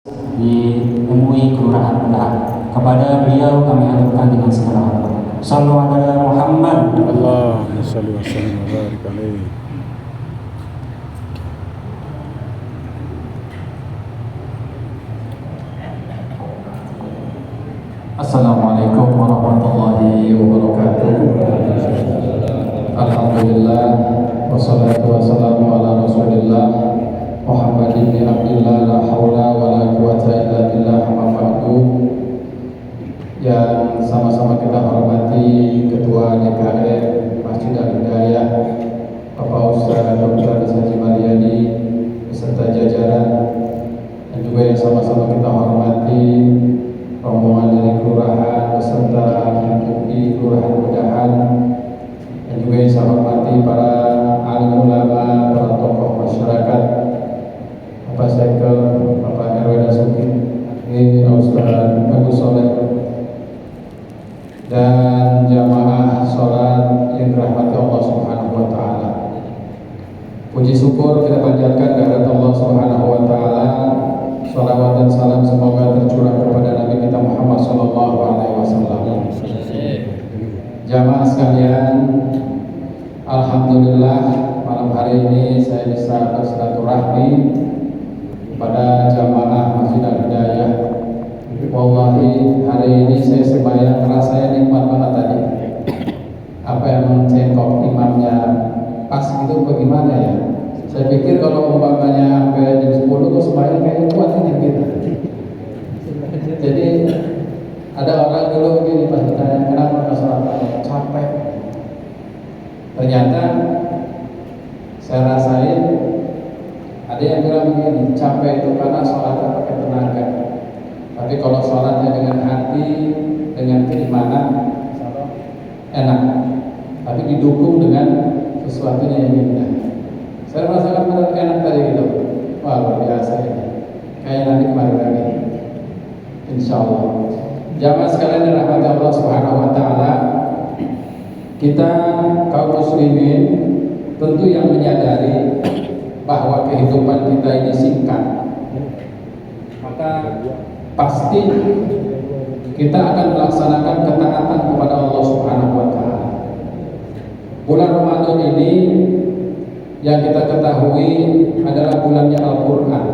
di MUI Kelurahan Pendak. Kepada beliau kami haturkan dengan segala hormat. Sallu ala Muhammad. Allahumma shalli wa sallim wa barik alaihi. Assalamualaikum warahmatullahi wabarakatuh. Alhamdulillah wassalatu wassalamu ala Rasulillah Muhammad bin Abdillah la haula wa la quwata illa billah amma ba'du. Yang sama-sama kita hormati Ketua DKM Masjid Al-Hidayah Bapak Ustaz Dr. Haji Mariani beserta jajaran, dan juga yang sama-sama kita hormati rombongan dari kelurahan beserta MUI Kelurahan Pedahan, dan juga yang saya hormati para alim ulama, para tokoh masyarakat, Bapak Sekel, Bapak RW Dasuki, Ustaz Bagus Soleh, dan jamaah sholat yang dirahmati Allah Subhanahu wa Ta'ala. Puji syukur kita panjatkan kehadirat Allah Subhanahu wa Ta'ala. Salawat dan salam semoga tercurah kepada Nabi kita Muhammad sallallahu alaihi wasallam. Jamaah sekalian, alhamdulillah malam hari ini saya bisa bersilaturahmi pada jamaah Masjid Al-Hidayah. Wallahi hari ini saya sembahyang rasanya nikmat banget tadi. Apa yang mencengkok imamnya pas gitu bagaimana ya? Saya pikir kalau umpamanya sampai jam 10 tuh sembahyang kayak kuat ini gitu. Jadi ada orang dulu begini pas ditanya kenapa nggak sholat, capek. Ternyata saya rasain ada yang bilang begini, capek itu karena sholatnya pakai tenaga. Tapi kalau sholatnya dengan hati, dengan keimanan, enak. Tapi didukung dengan sesuatu yang indah. Saya merasakan benar enak tadi gitu. Wah, luar biasa ini. Kayak nanti kemarin lagi. Insya Allah. Jamaah sekalian dirahmati Allah Subhanahu wa Ta'ala, kita kaum muslimin tentu yang menyadari bahwa kehidupan kita ini singkat. Maka pasti kita akan melaksanakan ketaatan kepada Allah Subhanahu wa Ta'ala. Bulan Ramadan ini yang kita ketahui adalah bulannya Al-Quran.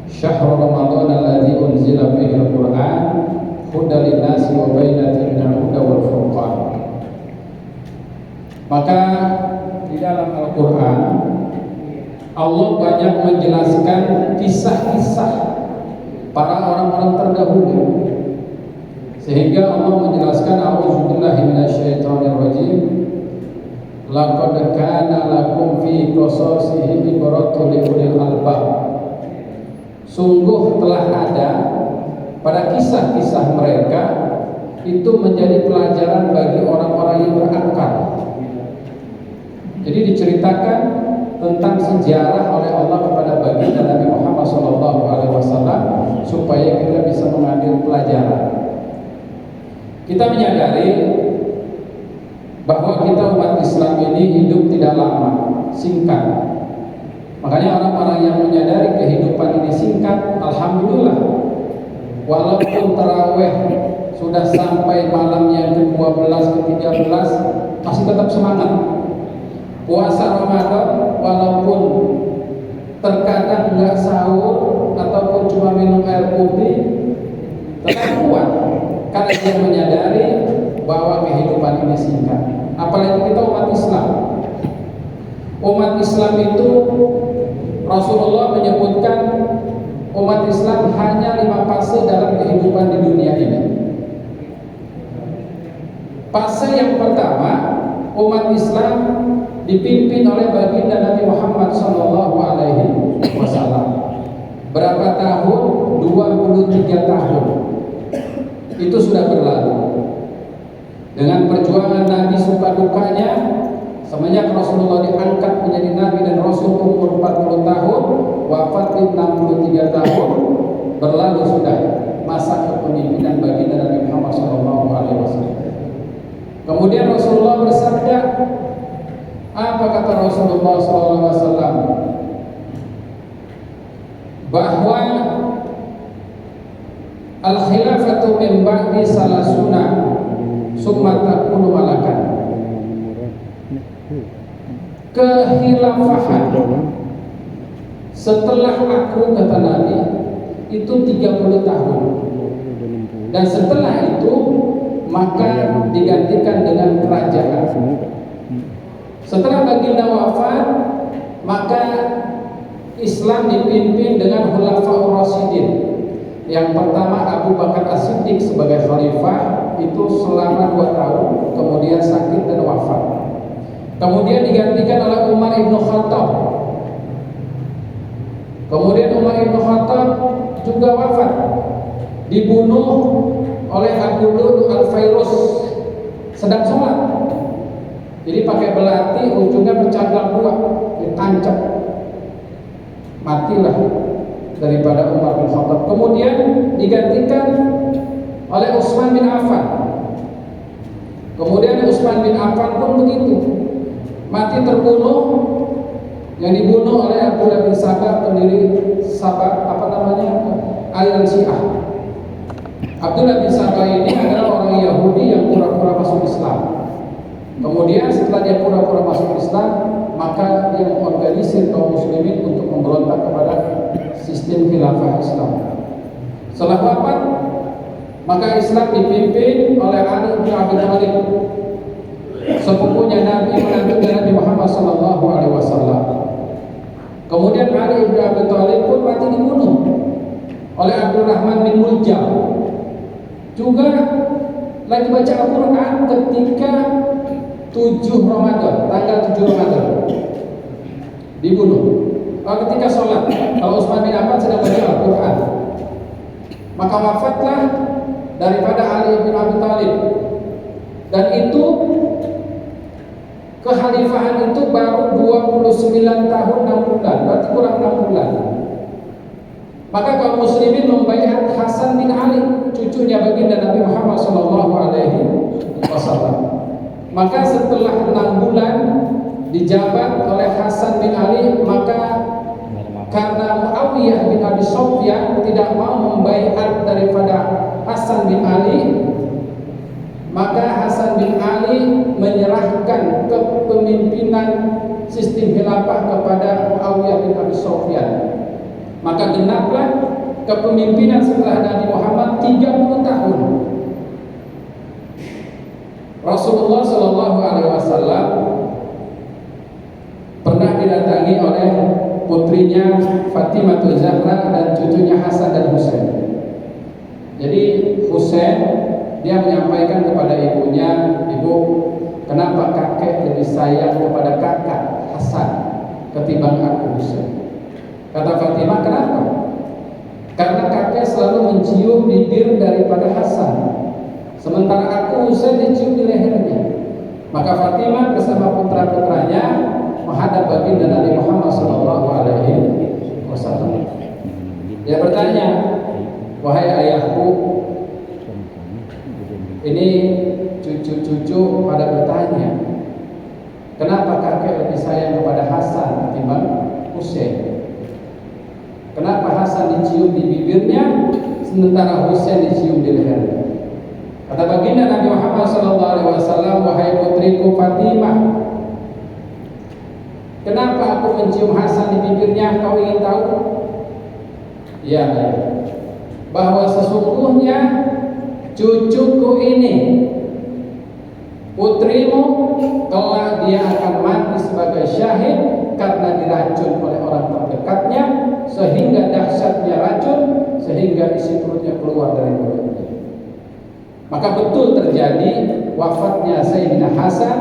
Syahrul Ramadan alladzi unzila fihi Al-Quran hudan lin-nasi wa bayyinatin minal huda wal furqan. Maka di dalam Al-Quran Allah banyak menjelaskan kisah-kisah para orang-orang terdahulu, sehingga Allah menjelaskan a'udzubillahi minasyaitonir rajim. Laqad kana lakum fi qasasihim ibratun liulil albab. Sungguh telah ada pada kisah-kisah mereka itu menjadi pelajaran bagi orang-orang yang berakal. Jadi diceritakan tentang sejarah oleh Allah kepada baginda Nabi Muhammad SAW supaya kita bisa mengambil pelajaran. Kita menyadari bahwa kita umat Islam ini hidup tidak lama, singkat. Makanya orang-orang yang menyadari kehidupan ini singkat, alhamdulillah, walaupun taraweh sudah sampai malam yang ke-12, ke-13 masih tetap semangat. Puasa Ramadan walaupun terkadang nggak sahur ataupun cuma minum air putih tetap kuat, karena dia menyadari bahwa kehidupan ini singkat. Apalagi kita umat Islam. Umat Islam itu Rasulullah menyebutkan umat Islam hanya 5 fase dalam kehidupan di dunia ini. Fase yang pertama, umat Islam dipimpin oleh baginda Nabi Muhammad SAW. Berapa tahun? 23 tahun. Itu sudah berlalu. Dengan perjuangan Nabi suka dukanya, semenjak Rasulullah diangkat menjadi Nabi dan Rasul umur 40 tahun, wafat di 63 tahun, berlalu sudah masa kepemimpinan baginda Nabi Muhammad SAW. Kemudian Rasulullah bersabda, apa kata Rasulullah SAW? Bahwa al khilafatu min ba'di salasuna summa takunu malakan. Kehilafahan setelah aku, kata Nabi, itu 30 tahun, dan setelah itu maka digantikan dengan kerajaan. Setelah baginda wafat, maka Islam dipimpin dengan Khulafaur Rasyidin. Yang pertama Abu Bakar As-Siddiq sebagai khalifah, itu selama 2 tahun, kemudian sakit dan wafat. Kemudian digantikan oleh Umar ibn Khattab. Kemudian Umar ibn Khattab juga wafat, dibunuh oleh Abu Lu'lu' al-Fairuz sedang sholat. Jadi pakai belati, ujungnya bercabang 2, ditancap, matilah daripada Umar bin Khattab. Kemudian digantikan oleh Utsman bin Affan. Kemudian Utsman bin Affan pun begitu, mati terbunuh, yang dibunuh oleh Abdullah bin Sabah, pendiri Sabah, aliran Syiah. Abdullah bin Sabah ini adalah orang Yahudi yang pura-pura masuk Islam. Kemudian setelah dia pura-pura masuk Islam, maka dia mengorganisir kaum muslimin untuk memberontak kepada sistem khilafah Islam. Setelah wafat, maka Islam dipimpin oleh Ali bin Abi Thalib, sepupunya Nabi, menantu Nabi Muhammad SAW. Kemudian Ali bin Abi Thalib pun mati dibunuh oleh Abdurrahman bin Muljam. Juga lagi baca Al-Quran ketika 7 Ramadan, tanggal 7 Ramadan dibunuh. Ketika sholat, kalau Utsman bin Affan sedang baca Al-Quran, maka wafatlah daripada Ali bin Abi Thalib. Dan itu kekhalifahan itu baru 29 tahun 6 bulan, berarti kurang 6 bulan. Maka kaum muslimin membaiat Hasan bin Ali, cucunya baginda Nabi Muhammad SAW. Maka setelah 6 bulan dijabat oleh Hasan bin Ali, maka karena Muawiyah bin Abi Sufyan tidak mau membaiat daripada Hasan bin Ali, maka Hasan bin Ali menyerahkan kepemimpinan sistem khilafah kepada Muawiyah bin Abi Sufyan. Maka genaplah kepemimpinan setelah Nabi Muhammad 30 tahun. Rasulullah SAW pernah didatangi oleh putrinya Fatimah Zahra dan cucunya Hasan dan Husain. Jadi Husain, dia menyampaikan kepada ibunya, "Ibu, kenapa kakek lebih sayang kepada kakak Hasan ketimbang aku, Husain?" Kata Fatimah, "Kenapa?" "Karena kakek selalu mencium bibir daripada Hasan, sementara aku, Husain, dicium di lehernya." Maka Fatimah bersama putra-putranya menghadap baginda Nabi Muhammad SAW. Dia bertanya, "Wahai ayahku," ini cucu-cucu pada bertanya, "Kenapa kakek lebih sayang kepada Hasan ketimbang Husain? Kenapa Hasan dicium di bibirnya sementara Husain dicium di lehernya?" Kata baginda Nabi Muhammad SAW, "Wahai putriku Fatimah, kenapa aku mencium Hasan di bibirnya? Kau ingin tahu?" Ya, bahwa sesungguhnya cucuku ini, putrimu, kelak dia akan mati sebagai syahid karena diracun oleh orang terdekatnya, sehingga dahsyatnya racun sehingga isi perutnya keluar dari mulutnya. Maka betul terjadi wafatnya Sayyidina Hasan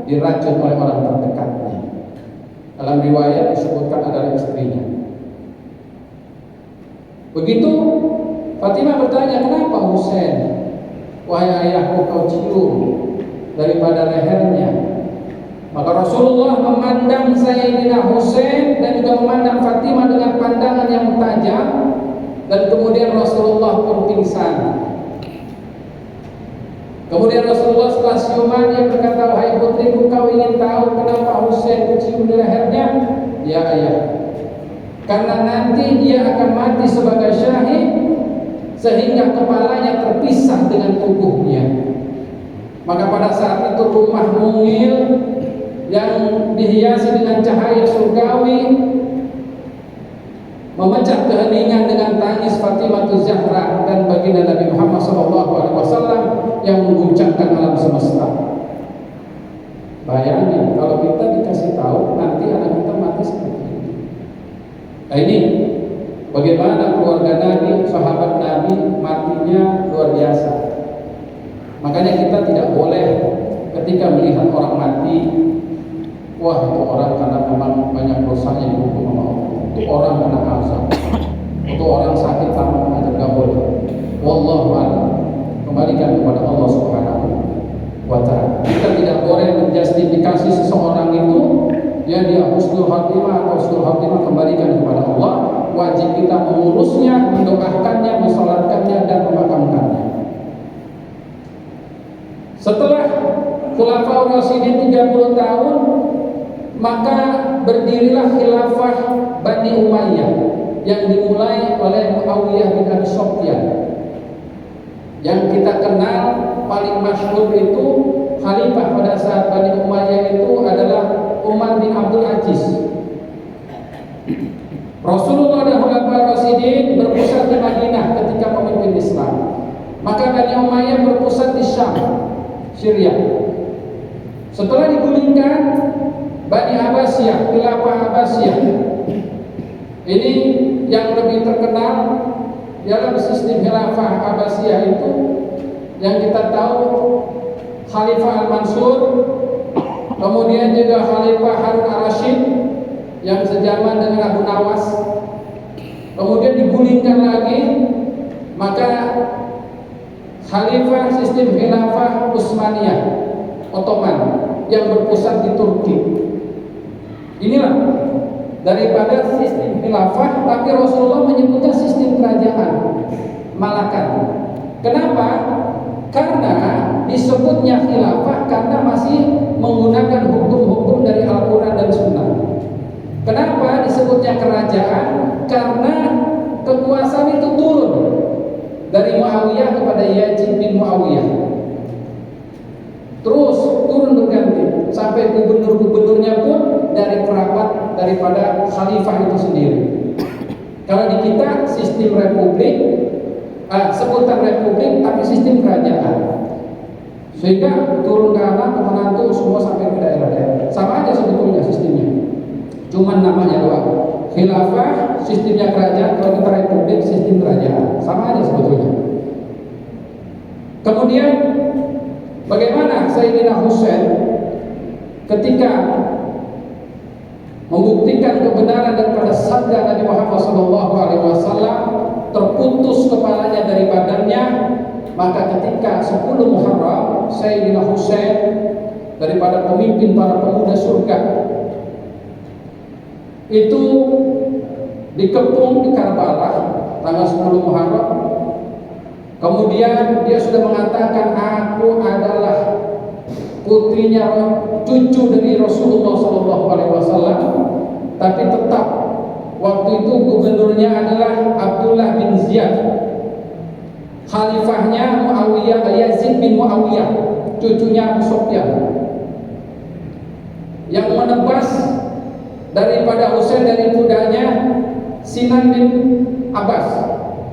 diracun oleh orang terdekatnya. Dalam riwayat disebutkan adalah istrinya. Begitu Fatimah bertanya, "Kenapa Husain? Wahai ayahku, kau cium daripada lehernya?" Maka Rasulullah memandang Sayyidina Husain dan juga memandang Fatimah dengan pandangan yang tajam, dan kemudian Rasulullah pun pingsan. Kemudian Rasulullah setelah siuman, dia berkata, "Wahai putriku, kau ingin tahu kenapa Husain dicium di lehernya?" "Ya ayah, karena nanti dia akan mati sebagai syahid sehingga kepalanya terpisah dengan tubuhnya. Maka pada saat itu rumah mungil yang dihiasi dengan cahaya surgawi memecah keheningan dengan tangis Fatimah Zahra dan baginda Nabi Muhammad SAW yang mengguncangkan alam semesta. Bayangin kalau kita dikasih tahu nanti anak kita mati seperti ini. Nah, ini bagaimana keluarga Nabi, sahabat Nabi matinya luar biasa. Makanya kita tidak boleh ketika melihat orang mati, wah itu orang karena memang banyak dosanya dihukum sama Allah, itu orang kena azab, itu orang sakit lama tidak boleh. Wallahu a'lam. Kembalikan kepada Allah Subhanahu wa ta'ala. Kita tidak boleh menjustifikasi seseorang itu ya dia husnul khatimah atau husnul khatimah, kembalikan kepada Allah. Wajib kita mengurusnya, mendoakannya, mensalatkannya dan memakamkannya. Setelah Khulafaur Rasyidin 30 tahun, maka berdirilah khilafah Bani Umayyah yang dimulai oleh Muawiyah bin Abi Sufyan. Yang kita kenal paling masyhur itu khalifah pada saat Bani Umayyah itu adalah Umar bin Abdul Aziz. Rasulullah dan Khulafaur Rasyidin berpusat di Madinah ketika memimpin Islam. Maka Bani Umayyah berpusat di Syam, Syria. Setelah digulingkan Bani Abbasiyah, khilafah Abbasiyah. Ini yang lebih terkenal dalam sistem khilafah Abbasiyah itu yang kita tahu Khalifah Al-Mansur, kemudian juga Khalifah Harun Ar-Rasyid yang sejaman dengan Abu Nawas. Kemudian digulingkan lagi, maka Khalifah sistem khilafah Utsmaniyah Ottoman yang berpusat di Turki. Inilah daripada sistem khilafah, tapi Rasulullah menyebutnya sistem kerajaan Malakan. Kenapa? Karena disebutnya khilafah karena masih menggunakan hukum-hukum dari Al-Quran dan Sunnah. Kenapa disebutnya kerajaan? Karena kekuasaan itu turun dari Muawiyah kepada Yazid bin Muawiyah, terus turun berganti sampai gubernur-gubernurnya pun dari kerabat daripada khalifah itu sendiri. Kalau di kita sistem republik, sebutan republik tapi sistem kerajaan, sehingga turun ke anak, ke menantu, semua sampai ke daerah-daerah. Sama aja sebetulnya sistemnya, cuman namanya doang. Khilafah sistemnya kerajaan, kalau kita republik sistem kerajaan, sama aja sebetulnya. Kemudian bagaimana Sayyidina Husain ketika membuktikan kebenaran daripada sabda Nabi Muhammad SAW, terputus kepalanya dari badannya, maka ketika 10 Muharram Sayyidina Husain daripada pemimpin para pemuda surga itu dikepung di Karbala tanggal 10 Muharram. Kemudian dia sudah mengatakan, aku adalah putrinya, cucu dari Rasulullah SAW, tapi tetap waktu itu gubernurnya adalah Abdullah bin Ziyad, khalifahnya Muawiyah, Yazid bin Muawiyah, cucunya Abu Sufyan, yang menebas daripada Husain dari kudanya Sinan bin Abbas.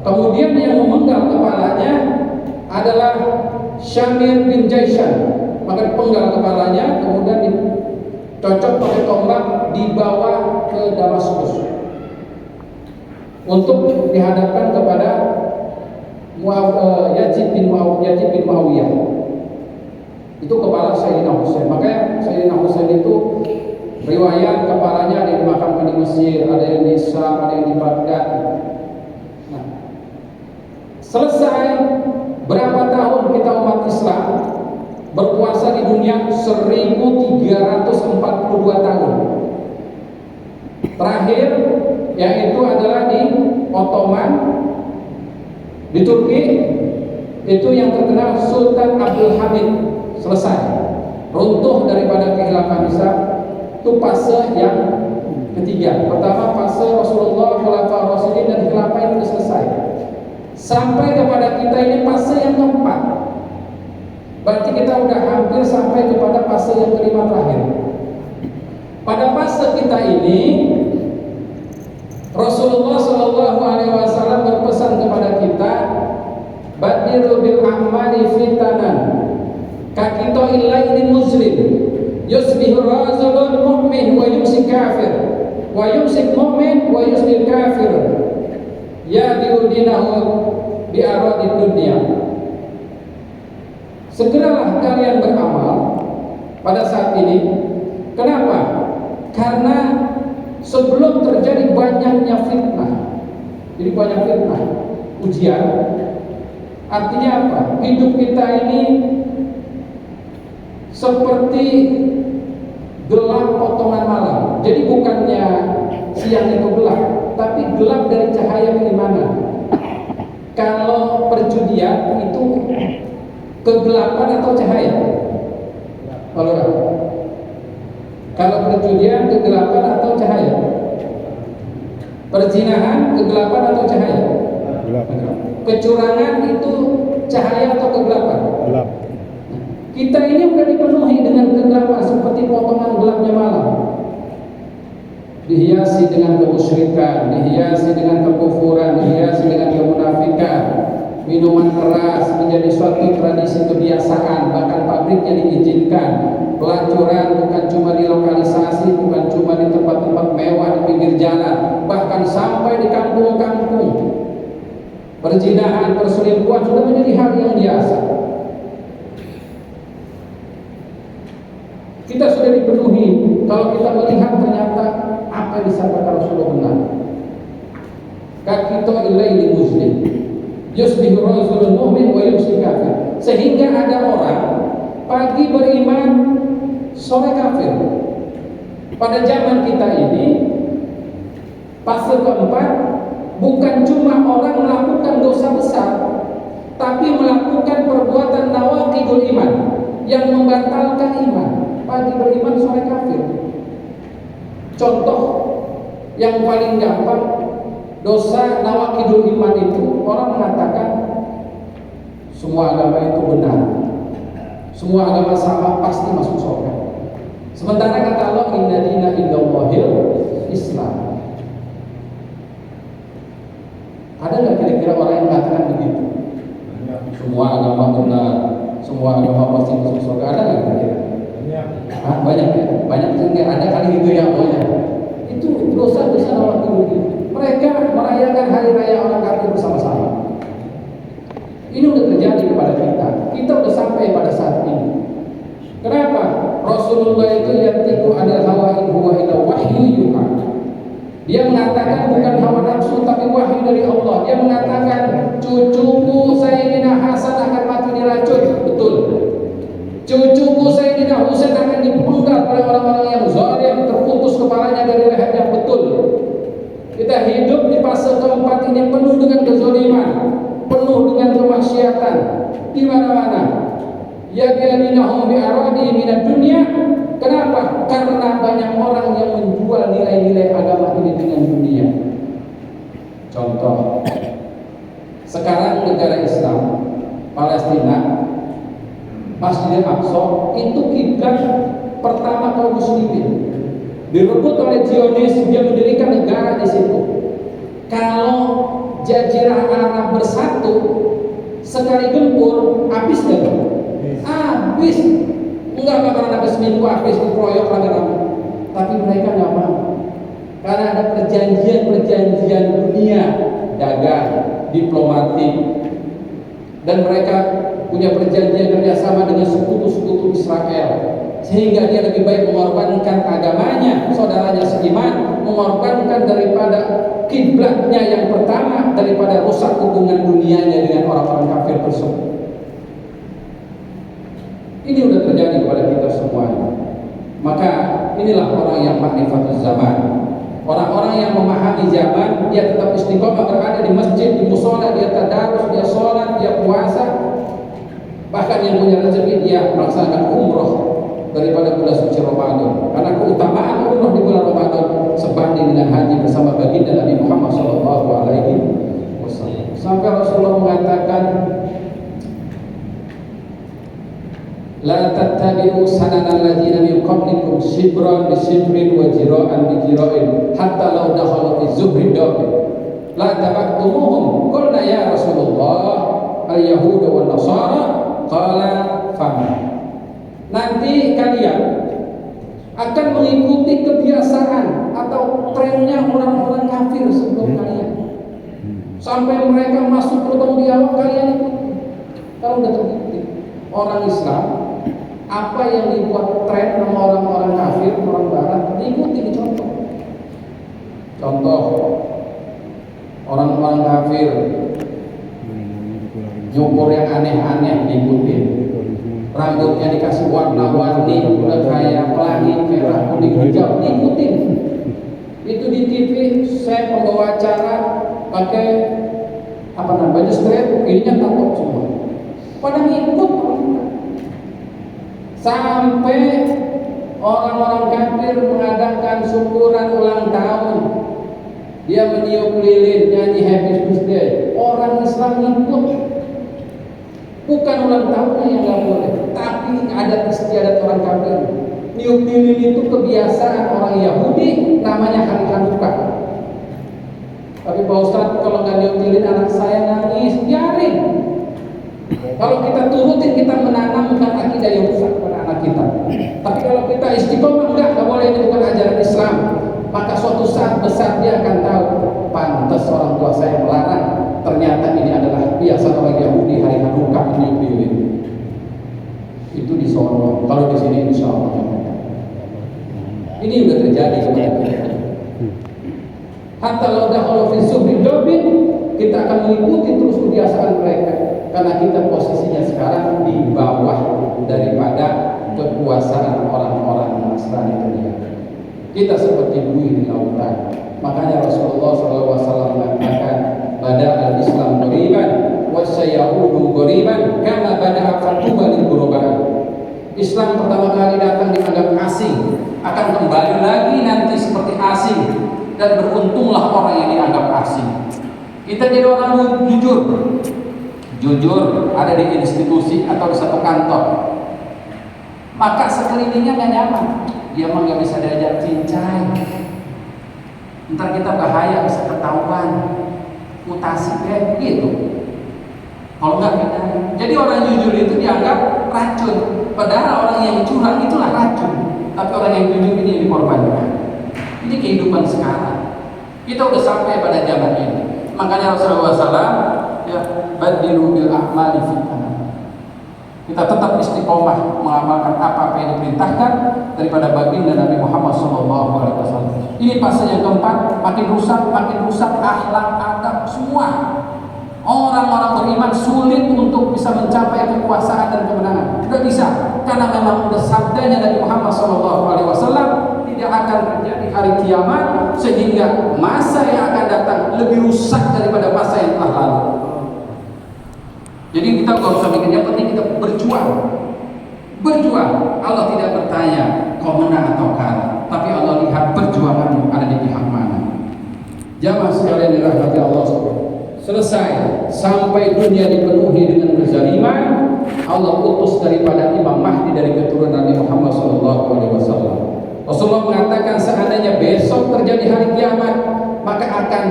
Kemudian yang memenggal kepalanya adalah Syamir bin Jaisan, maka dipenggal kepalanya, kemudian dicocok pakai tombak, dibawa ke Damaskus untuk dihadapkan kepada Yazid bin Muawiyah. Itu kepala Sayyidina Husain. Makanya Sayyidina Husain itu riwayat kepalanya ada yang dimakamkan di Mesir, ada yang di Syam, ada yang di Baghdad. Nah, selesai berapa tahun kita umat Islam berpuasa di dunia? 1342 tahun. Terakhir yaitu adalah di Ottoman, di Turki, itu yang terkenal Sultan Abdul Hamid. Selesai, runtuh daripada kekhilafan Islam. Itu fase yang ketiga. Pertama fase Rasulullah, Khulafaur Rasyidin dan khilafah itu selesai. sampai kepada kita ini fase yang keempat. Berarti kita udah hampir sampai kepada fase yang kelima terakhir. Pada fase kita ini Rasulullah Shallallahu Alaihi Wasallam berpesan kepada kita, badiru bil amali fitanan, kakito ilaini muslim, yusbihu rajulun mu'min wa yumsik kafir, wa yumsik mu'min wa yusbil kafir, ya biudinahu bi aradid dunia. Segeralah kalian beramal pada saat ini. Kenapa? Karena sebelum terjadi banyaknya fitnah, jadi banyak fitnah, ujian. Artinya apa? Hidup kita ini seperti gelap potongan malam. Jadi bukannya siang itu gelap, tapi gelap dari cahaya keimanan. Kalau perjudian itu kegelapan atau cahaya? Kalau perjudian kegelapan atau cahaya? Perzinahan kegelapan atau cahaya? Gelap. Kecurangan itu cahaya atau kegelapan? Gelap. Kita ini sudah dipenuhi dengan kegelapan seperti potongan gelapnya malam. Dihiasi dengan kemusyrikan, dihiasi dengan kekufuran, dihiasi dengan kemunafikan. Minuman keras menjadi suatu tradisi kebiasaan, bahkan pabriknya diizinkan. Pelacuran bukan cuma di lokalisasi, bukan cuma di tempat-tempat mewah di pinggir jalan, bahkan sampai di kampung-kampung. Perzinahan, perselingkuhan sudah menjadi hal yang biasa. Kita sudah dipenuhi. Kalau kita melihat ternyata apa yang disampaikan Rasulullah benar. Kakito ilaili muslim, yusbihu rajulun mu'min wa yumsi kafir. Sehingga ada orang pagi beriman, sore kafir. Pada zaman kita ini, fase keempat, bukan cuma orang melakukan dosa besar, tapi melakukan perbuatan nawaqidul iman yang membatalkan iman. Pagi beriman, sore kafir. Contoh yang paling gampang, dosa nawaqidul iman itu orang mengatakan semua agama itu benar, semua agama sama pasti masuk surga. Sementara kata Allah, inna dina indallahil Islam. Ada nggak kira-kira orang yang mengatakan begitu? Semua agama benar, semua agama pasti masuk surga. Ada nggak kira-kira? Banyak ya, banyak sehingga ada kali itu ya banyak. Itu dosa-dosa nawaqidul iman. Mereka merayakan hari raya orang kafir bersama-sama. Ini udah terjadi kepada kita. Kita udah sampai pada saat ini. Kenapa? Rasulullah itu yantiqu anil hawa in huwa illa wahyu yuha. Dia mengatakan bukan hawa nafsu tapi wahyu dari Allah. Dia mengatakan cucuku Sayyidina Hasan akan mati diracun. Betul. Cucuku Sayyidina Husain akan dipenggal oleh orang-orang yang zalim, terputus kepalanya dari lehernya. Betul. Kita hidup di fase keempat ini penuh dengan kezaliman, penuh dengan kemaksiatan di mana-mana. Ya bi'adinahum bi'aradi minad dunya. Kenapa? Karena banyak orang yang menjual nilai-nilai agama ini dengan dunia. Contoh, sekarang negara Islam Palestina, Masjidil Aqsa itu kiblat pertama kaum muslimin. Direbut oleh Zionis, dia mendirikan negara di situ. Kalau Jazirah Arab bersatu sekali gempur, habis nggak? Habis. Enggak bakalan habis seminggu, habis dikeroyok rame-rame. Tapi mereka nggak mau, karena ada perjanjian dunia, dagang, diplomatik, dan mereka punya perjanjian kerjasama dengan sekutu-sekutu Israel, sehingga dia lebih baik mengorbankan agamanya, saudaranya seiman, mengorbankan daripada kiblatnya yang pertama, daripada rusak hubungan dunianya dengan orang-orang kafir tersebut. Ini sudah terjadi kepada kita semuanya. Maka inilah orang yang ma'rifatul zaman. Orang-orang yang memahami zaman, dia tetap istiqomah berada di masjid, di musola, dia tadarus, dia sholat, dia puasa. Bahkan yang punya rezeki dia melaksanakan umroh daripada bulan suci Ramadan. Karena keutamaan umroh di bulan Ramadan sebanding dengan haji bersama baginda Nabi Muhammad SAW. Sampai Rasulullah mengatakan, la tattabi'u sananal ladzina min qablikum shibran bi shibrin wa jira'an bi jira'in hatta law dakhalu fi zuhri dabi la tabaqtumuhum. Qulna ya Rasulullah al-yahuda wan nasara. Qala fama. Nanti kalian akan mengikuti kebiasaan atau trennya orang-orang kafir sebelum kalian, sampai mereka masuk ke lubang biawak kalian ikut. Kalau udah terbukti orang Islam, apa yang dibuat tren sama orang-orang kafir, orang barat, diikuti, dicontoh. Contoh, orang-orang kafir nyukur yang aneh-aneh diikuti, rambutnya dikasih warna-warni, udah kayak pelangi, merah, kuning, hijau, diikuti. Itu di TV, saya pembawa acara pakai baju strip, ininya tato semua. Pada ngikut, sampai orang-orang kafir mengadakan syukuran ulang tahun, dia meniup lilin, nyanyi Happy Birthday, orang Islam ngikut. Bukan ulang tahunnya yang nggak boleh, tapi adat istiadat orang kafir. Niup lilin itu kebiasaan orang Yahudi, namanya hari Hanukkah. Tapi Pak Ustadz, kalau nggak niup lilin anak saya nangis, biarin. Kalau kita turutin, kita menanamkan akidah yang rusak pada anak kita. Tapi kalau kita istiqomah, nggak boleh, ini bukan ajaran Islam. Maka suatu saat besar dia akan tahu, pantas orang tua saya melarang. Ternyata ini adalah biasa orang Yahudi, hari Hanukkah meniup lilin. Itu di sono. Kalau di sini insya Allah ini sudah terjadi sebenarnya. Hatta law dakhalu fi zuhri dobin, kita akan mengikuti terus kebiasaan mereka, karena kita posisinya sekarang di bawah daripada kekuasaan orang-orang Nasrani terlihat. Kita seperti buih di lautan. Makanya Rasulullah SAW mengatakan, bada al-Islam ghoriban wa sayaudu ghoriban kama bada fatuba lil ghuraba. Islam pertama kali datang dianggap asing, akan kembali lagi nanti seperti asing, dan beruntunglah orang yang dianggap asing. Kita jadi orang jujur ada di institusi atau di satu kantor, maka sekelilingnya nggak nyaman, dia mah nggak bisa diajak cincai, ntar kita bahaya, bisa ketahuan mutasi kayak gitu. Kalau nggak kita, jadi orang jujur itu dianggap racun, padahal orang yang curang itulah racun, tapi orang yang jujur ini yang dikorbankan. Ini kehidupan sekarang. Kita udah sampai pada zaman ini. Makanya Rasulullah SAW ya, badilu bil a'mali fitnah. Kita tetap istiqomah mengamalkan apa yang diperintahkan daripada baginda Nabi Muhammad SAW. Ini fase yang keempat, makin rusak akhlak, adab semua. Orang-orang beriman sulit untuk bisa mencapai kekuasaan dan kemenangan. Tidak bisa, karena memang udah sabdanya Nabi Muhammad SAW, tidak akan terjadi hari kiamat, sehingga masa yang akan datang lebih rusak daripada masa yang telah lalu. Jadi kita kalau usah mikir, yang penting kita berjuang. Allah tidak bertanya kau menang atau kalah, tapi Allah lihat perjuanganmu ada di pihak mana. Jamaah sekalian dirahmati Allah, selesai sampai dunia dipenuhi dengan kezaliman, Allah utus daripada Imam Mahdi dari keturunan Nabi Muhammad SAW. Rasulullah mengatakan, seandainya besok terjadi hari kiamat, maka akan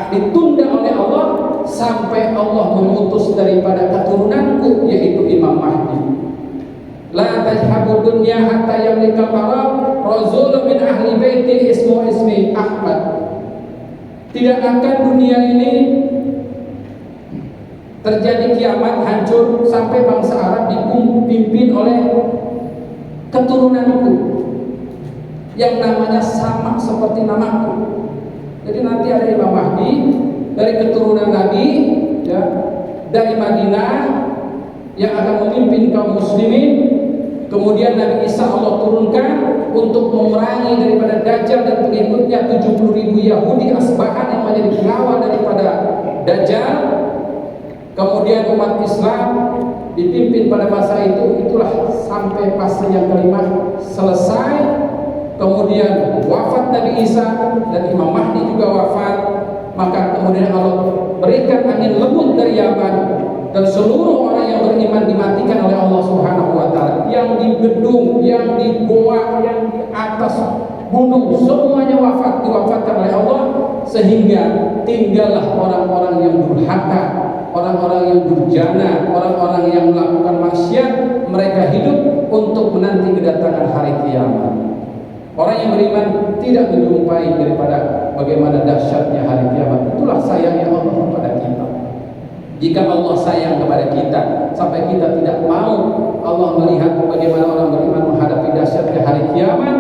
ditunda oleh Allah sampai Allah mengutus daripada keturunanku, yaitu Imam Mahdi. La tajhabu dunya hatta yamlikal arab rasul min ahli baiti ismi Ahmad. Tidak akan dunia ini terjadi kiamat hancur sampai bangsa Arab dipimpin oleh keturunanku yang namanya sama seperti namaku. Jadi nanti ada Imam Mahdi dari keturunan Nabi, ya, dari Madinah, yang akan memimpin kaum muslimin. Kemudian Nabi Isa Allah turunkan untuk memerangi daripada Dajjal dan pengikutnya 70.000 Yahudi Asbahan yang menjadi pengawal daripada Dajjal. Kemudian umat Islam dipimpin pada masa itu, itulah sampai fase yang kelima selesai. Kemudian wafat Nabi Isa dan Imam Mahdi juga wafat. Maka kemudian Allah berikan angin lembut dari Yaman, dan seluruh orang yang beriman dimatikan oleh Allah Subhanahu wa taala. Yang di gedung, yang di goa, yang di atas gunung, semuanya diwafatkan oleh Allah, sehingga tinggallah orang-orang yang durhaka, orang-orang yang durjana, orang-orang yang melakukan maksiat. Mereka hidup untuk menanti kedatangan hari kiamat. Orang yang beriman tidak menjumpai daripada bagaimana dahsyatnya hari kiamat. Itulah sayangnya Allah kepada kita. Jika Allah sayang kepada kita sampai kita tidak mau Allah melihat bagaimana orang beriman menghadapi dahsyatnya hari kiamat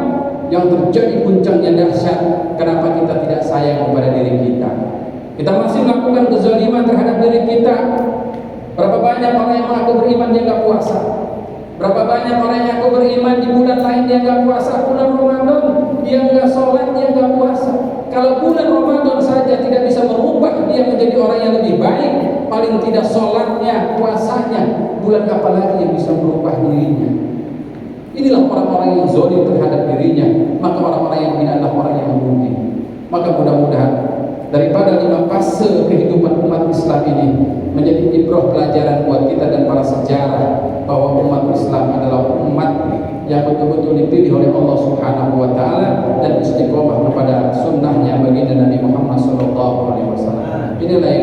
yang terjadi puncaknya dahsyat, kenapa kita tidak sayang kepada diri kita? Kita masih melakukan kezaliman terhadap diri kita. Berapa banyak orang yang mengaku beriman dia nggak puasa? Berapa banyak orang yang mengaku beriman di bulan lain dia nggak puasa? Bulan Ramadan dia nggak sholat, dia nggak puasa. Kalau bulan Ramadan saja tidak bisa merubah dia menjadi orang yang lebih baik, paling tidak sholatnya, puasanya, bulan apa lagi yang bisa merubah dirinya? Inilah orang-orang yang zalim terhadap dirinya. Maka orang-orang yang ini adalah orang yang merugi. Maka mudah-mudahan daripada 5 fase kehidupan umat Islam ini menjadi ibrah pelajaran buat kita dan para sejarah, bahwa umat Islam adalah umat yang betul-betul dipilih oleh Allah Subhanahu wa taala dan istiqomah kepada sunnahnya baginda Nabi Muhammad sallallahu alaihi wasallam. Inilah yang